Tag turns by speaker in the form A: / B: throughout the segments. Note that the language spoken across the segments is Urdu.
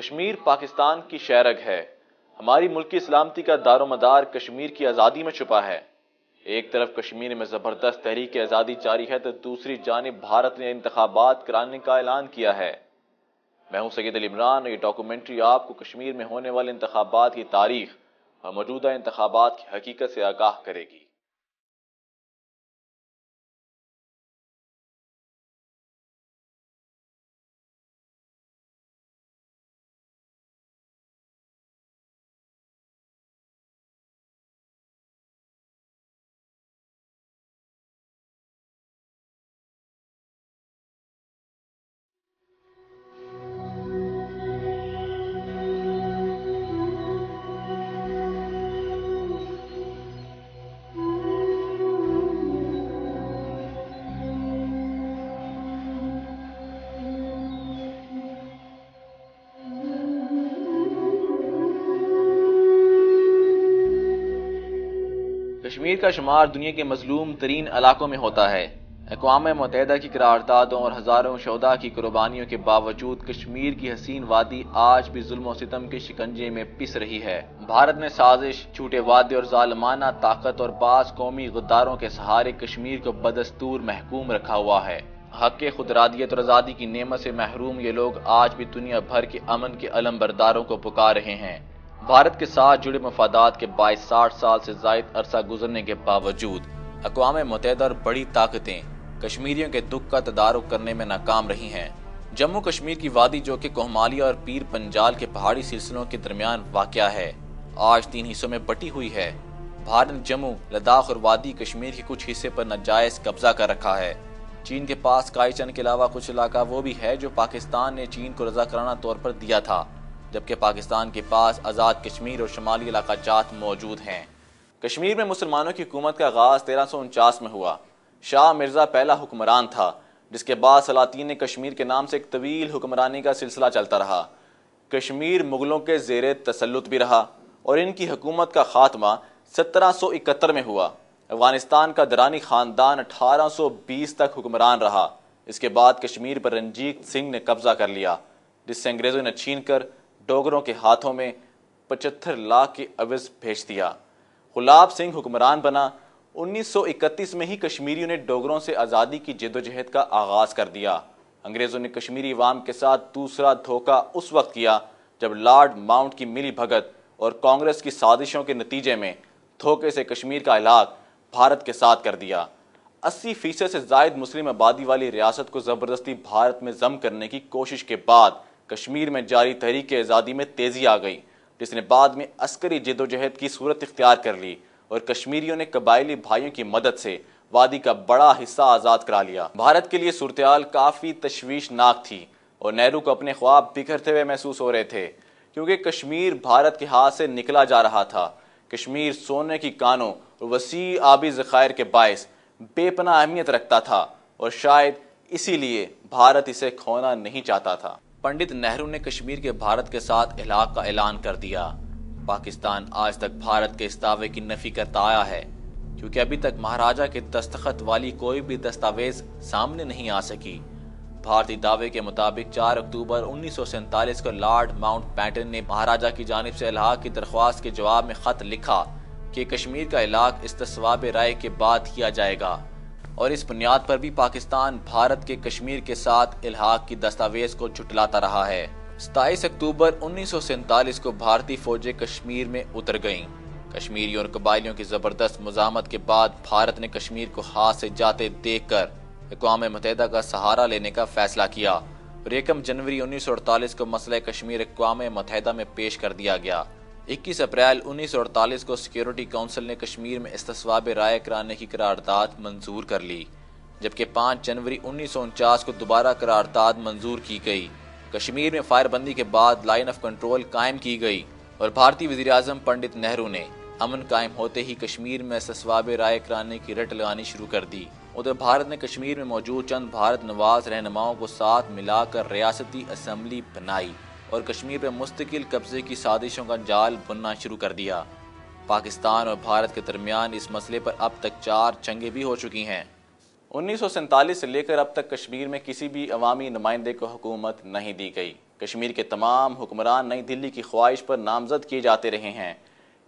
A: کشمیر پاکستان کی شہرگ ہے۔ ہماری ملکی سلامتی کا دار و مدار کشمیر کی آزادی میں چھپا ہے۔ ایک طرف کشمیر میں زبردست تحریک آزادی جاری ہے تو دوسری جانب بھارت نے انتخابات کرانے کا اعلان کیا ہے۔ میں ہوں سید علی عمران اور یہ ڈاکومنٹری آپ کو کشمیر میں ہونے والے انتخابات کی تاریخ اور موجودہ انتخابات کی حقیقت سے آگاہ کرے گی۔ کشمیر کا شمار دنیا کے مظلوم ترین علاقوں میں ہوتا ہے۔ اقوام متحدہ کی قراردادوں اور ہزاروں شہداء کی قربانیوں کے باوجود کشمیر کی حسین وادی آج بھی ظلم و ستم کے شکنجے میں پس رہی ہے۔ بھارت نے سازش، جھوٹے وعدے اور ظالمانہ طاقت اور بعض قومی غداروں کے سہارے کشمیر کو بدستور محکوم رکھا ہوا ہے۔ حق خودارادیت اور آزادی کی نعمت سے محروم یہ لوگ آج بھی دنیا بھر کے امن کے علم برداروں کو پکار رہے ہیں۔ بھارت کے ساتھ جڑے مفادات کے باعث 60 سال سے زائد عرصہ گزرنے کے باوجود اقوام متحدہ اور بڑی طاقتیں کشمیریوں کے دکھ کا تدارک کرنے میں ناکام رہی ہیں۔ جموں کشمیر کی وادی جو کہ کوہمالیہ اور پیر پنجال کے پہاڑی سلسلوں کے درمیان واقع ہے، آج 3 حصوں میں بٹی ہوئی ہے۔ بھارت نے جموں، لداخ اور وادی کشمیر کے کچھ حصے پر ناجائز قبضہ کر رکھا ہے۔ چین کے پاس کائی چند کے علاوہ کچھ علاقہ وہ بھی ہے جو پاکستان نے چین کو رضاکارانہ طور پر دیا تھا، جبکہ پاکستان کے پاس آزاد کشمیر اور شمالی علاقہ جات موجود ہیں۔ کشمیر میں مسلمانوں کی حکومت کا آغاز 1349 میں ہوا۔ شاہ مرزا پہلا حکمران تھا، جس کے بعد سلاطین کشمیر کے نام سے ایک طویل حکمرانی کا سلسلہ چلتا رہا۔ کشمیر مغلوں کے زیر تسلط بھی رہا اور ان کی حکومت کا خاتمہ 1771 میں ہوا۔ افغانستان کا درانی خاندان 1820 تک حکمران رہا۔ اس کے بعد کشمیر پر رنجیت سنگھ نے قبضہ کر لیا، جس سے انگریزوں نے چھین کر ڈوگروں کے ہاتھوں میں 75 لاکھ کے عوض بھیج دیا۔ غلاب سنگھ حکمران بنا۔ 1931 میں ہی کشمیریوں نے ڈوگروں سے آزادی کی جدوجہد کا آغاز کر دیا۔ انگریزوں نے کشمیری عوام کے ساتھ دوسرا دھوکہ اس وقت کیا جب لارڈ ماؤنٹ کی ملی بھگت اور کانگریس کی سازشوں کے نتیجے میں دھوکے سے کشمیر کا علاق بھارت کے ساتھ کر دیا۔ 80% سے زائد مسلم آبادی والی ریاست کو زبردستی بھارت میں ضم کرنے کی کوشش کے بعد کشمیر میں جاری تحریک آزادی میں تیزی آ گئی، جس نے بعد میں عسکری جدوجہد کی صورت اختیار کر لی اور کشمیریوں نے قبائلی بھائیوں کی مدد سے وادی کا بڑا حصہ آزاد کرا لیا۔ بھارت کے لیے صورتحال کافی تشویشناک تھی اور نہرو کو اپنے خواب بکھرتے ہوئے محسوس ہو رہے تھے، کیونکہ کشمیر بھارت کے ہاتھ سے نکلا جا رہا تھا۔ کشمیر سونے کی کانوں اور وسیع آبی ذخائر کے باعث بے پناہ اہمیت رکھتا تھا اور شاید اسی لیے بھارت اسے کھونا نہیں چاہتا تھا۔ پنڈت نہرو نے کشمیر کے بھارت کے ساتھ الحاق کا اعلان کر دیا۔ پاکستان آج تک بھارت کے اس دعوے کی نفی کرتا آیا ہے، کیونکہ ابھی تک مہاراجہ کے دستخط والی کوئی بھی دستاویز سامنے نہیں آ سکی۔ بھارتی دعوے کے مطابق 4 اکتوبر 1947 کو لارڈ ماؤنٹ بیٹن نے مہاراجہ کی جانب سے الحاق کی درخواست کے جواب میں خط لکھا کہ کشمیر کا الحاق استصواب رائے کے بعد کیا جائے گا، اور اس بنیاد پر بھی پاکستان بھارت کے کشمیر کے ساتھ الحاق کی دستاویز کو جھٹلاتا رہا ہے۔ 27 اکتوبر 1947 کو بھارتی فوجیں کشمیر میں اتر گئیں۔ کشمیریوں اور قبائلیوں کی زبردست مزاحمت کے بعد بھارت نے کشمیر کو ہاتھ سے جاتے دیکھ کر اقوام متحدہ کا سہارا لینے کا فیصلہ کیا اور 1 جنوری 1948 کو مسئلہ کشمیر اقوام متحدہ میں پیش کر دیا گیا۔ 21 اپریل 1948 کو سیکیورٹی کونسل نے کشمیر میں استصواب رائے کرانے کی قرارداد منظور کر لی، جبکہ 5 جنوری 1949 کو دوبارہ قرارداد منظور کی گئی۔ کشمیر میں فائر بندی کے بعد لائن آف کنٹرول قائم کی گئی اور بھارتی وزیر اعظم پنڈت نہرو نے امن قائم ہوتے ہی کشمیر میں استصواب رائے کرانے کی رٹ لگانی شروع کر دی۔ ادھر بھارت نے کشمیر میں موجود چند بھارت نواز رہنماؤں کو ساتھ ملا کر ریاستی اسمبلی بنائی اور کشمیر پر مستقل قبضے کی سازشوں کا جال بننا شروع کر دیا۔ پاکستان اور بھارت کے درمیان اس مسئلے پر اب تک 4 جنگیں بھی ہو چکی ہیں۔ 1947 سے لے کر اب تک کشمیر میں کسی بھی عوامی نمائندے کو حکومت نہیں دی گئی۔ کشمیر کے تمام حکمران نئی دلی کی خواہش پر نامزد کیے جاتے رہے ہیں۔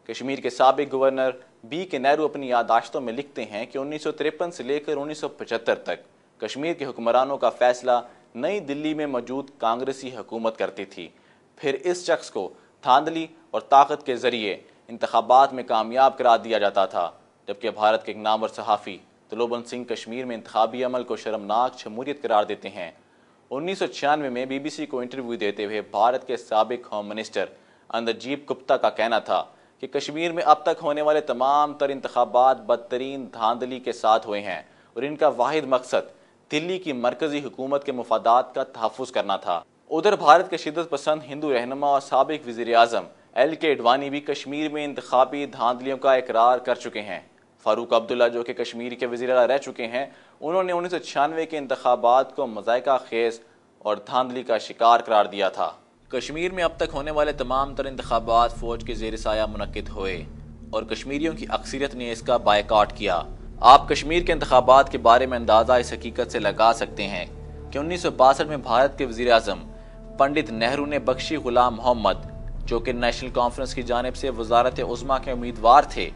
A: کشمیر کے سابق گورنر بی کے نیرو اپنی یادداشتوں میں لکھتے ہیں کہ 1953 سے لے کر 1975 تک کشمیر کے حکمرانوں کا فیصلہ نئی دلی میں موجود کانگریسی حکومت کرتی تھی۔ پھر اس شخص کو دھاندلی اور طاقت کے ذریعے انتخابات میں کامیاب کرا دیا جاتا تھا، جبکہ بھارت کے ایک نامور صحافی تلوبن سنگھ کشمیر میں انتخابی عمل کو شرمناک جمہوریت قرار دیتے ہیں۔ 1996 میں بی بی سی کو انٹرویو دیتے ہوئے بھارت کے سابق ہوم منسٹر اندرجیت گپتا کا کہنا تھا کہ کشمیر میں اب تک ہونے والے تمام تر انتخابات بدترین دھاندلی کے ساتھ ہوئے ہیں اور ان کا واحد مقصد دلی کی مرکزی حکومت کے مفادات کا تحفظ کرنا تھا۔ ادھر بھارت کے شدت پسند ہندو رہنما اور سابق وزیر اعظم ایل کے اڈوانی بھی کشمیر میں انتخابی دھاندلیوں کا اقرار کر چکے ہیں۔ فاروق عبداللہ جو کہ کشمیر کے وزیر اعلیٰ رہ چکے ہیں، انہوں نے 1996 کے انتخابات کو مضحکہ خیز اور دھاندلی کا شکار قرار دیا تھا۔ کشمیر میں اب تک ہونے والے تمام تر انتخابات فوج کے زیر سایہ منعقد ہوئے اور کشمیریوں کی اکثریت نے اس کا بائیکاٹ کیا۔ آپ کشمیر کے انتخابات کے بارے میں اندازہ اس حقیقت سے لگا سکتے ہیں کہ 1962 میں بھارت کے وزیر اعظم پنڈت نہرو نے بخشی غلام محمد، جو کہ نیشنل کانفرنس کی جانب سے وزارت عظمیٰ کے امیدوار تھے،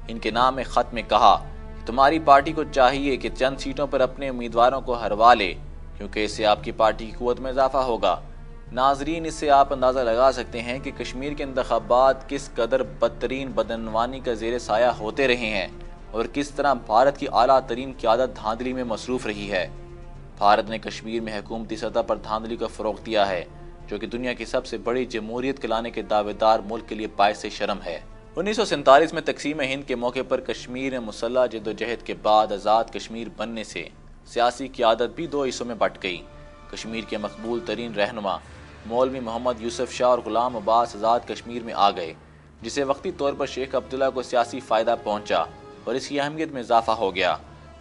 A: ان کے نام ایک خط میں کہا کہ تمہاری پارٹی کو چاہیے کہ چند سیٹوں پر اپنے امیدواروں کو ہروا لے، کیونکہ اس سے آپ کی پارٹی کی قوت میں اضافہ ہوگا۔ ناظرین، اس سے آپ اندازہ لگا سکتے ہیں کہ کشمیر کے انتخابات کس قدر بدترین بدعنوانی کا زیر سایہ ہوتے رہے ہیں اور کس طرح بھارت کی اعلیٰ ترین قیادت دھاندلی میں مصروف رہی ہے۔ بھارت نے کشمیر میں حکومتی سطح پر دھاندلی کو فروغ دیا ہے، جو کہ دنیا کی سب سے بڑی جمہوریت کلانے کے دعوے دار ملک کے لیے باعث شرم ہے۔ 1947 میں تقسیم ہند کے موقع پر کشمیر میں مسلح جدوجہد کے بعد آزاد کشمیر بننے سے سیاسی قیادت بھی دو حصوں میں بٹ گئی۔ کشمیر کے مقبول ترین رہنما مولوی محمد یوسف شاہ اور غلام عباس آزاد کشمیر میں آ گئے، جسے وقتی طور پر شیخ عبداللہ کو سیاسی فائدہ پہنچا اور اس کی اہمیت میں اضافہ ہو گیا۔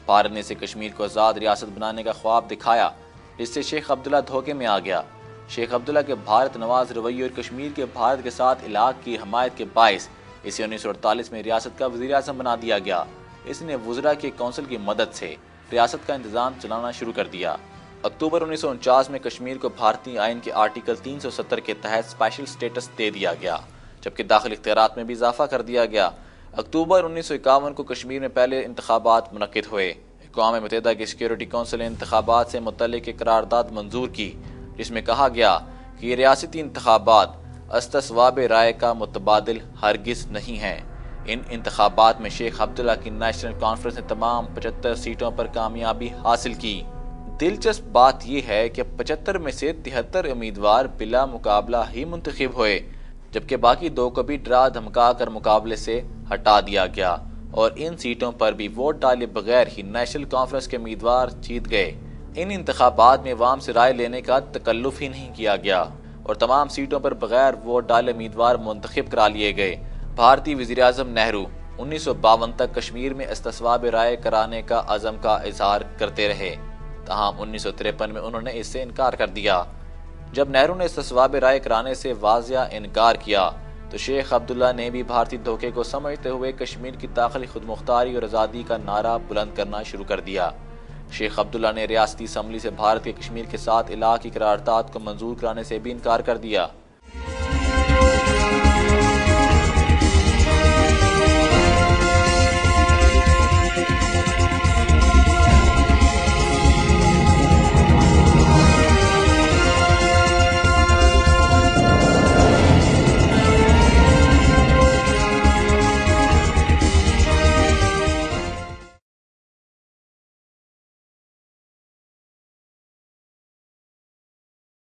A: بھارت نے اسے کشمیر کو آزاد ریاست بنانے کا خواب دکھایا، جس سے شیخ عبداللہ دھوکے میں آ گیا۔ شیخ عبداللہ کے بھارت نواز رویے اور کشمیر کے بھارت کے ساتھ الحاق کی حمایت کے باعث اسے 1948 میں ریاست کا وزیر اعظم بنا دیا گیا۔ اس نے وزراء کے کونسل کی مدد سے ریاست کا انتظام چلانا شروع کر دیا۔ اکتوبر 1949 میں کشمیر کو بھارتی آئین کے آرٹیکل 370 کے تحت اسپیشل سٹیٹس دے دیا گیا، جبکہ داخلی اختیارات میں بھی اضافہ کر دیا گیا۔ اکتوبر 1951 کو کشمیر میں پہلے انتخابات منعقد ہوئے۔ اقوام متحدہ کی سیکیورٹی کونسل نے انتخابات سے متعلق ایک قرارداد منظور کی، جس میں کہا گیا کہ یہ ریاستی انتخابات استصواب رائے کا متبادل ہرگز نہیں ہیں۔ ان انتخابات میں شیخ عبداللہ کی نیشنل کانفرنس نے تمام 75 سیٹوں پر کامیابی حاصل کی۔ دلچسپ بات یہ ہے کہ 75 میں سے 73 امیدوار بلا مقابلہ ہی منتخب ہوئے، جبکہ باقی 2 کو بھی ڈرا دھمکا کر مقابلے سے ہٹا دیا گیا اور ان سیٹوں پر بھی ووٹ ڈالے بغیر ہی نیشنل کانفرنس کے امیدوار جیت گئے۔ ان انتخابات میں عوام سے رائے لینے کا تکلف ہی نہیں کیا گیا اور تمام سیٹوں پر بغیر ووٹ ڈالے امیدوار منتخب کرا لیے گئے۔ بھارتی وزیر اعظم نہرو 1952 تک کشمیر میں استصواب رائے کرانے کا عزم کا اظہار کرتے رہے، تاہم 1953 میں انہوں نے اس سے انکار کر دیا۔ جب نہرو نے استصواب رائے کرانے سے واضح انکار کیا تو شیخ عبداللہ نے بھی بھارتی دھوکے کو سمجھتے ہوئے کشمیر کی داخلی خود مختاری اور آزادی کا نعرہ بلند کرنا شروع کر دیا۔ شیخ عبداللہ نے ریاستی اسمبلی سے بھارت کے کشمیر کے ساتھ الحاق کی قرارداد کو منظور کرانے سے بھی انکار کر دیا۔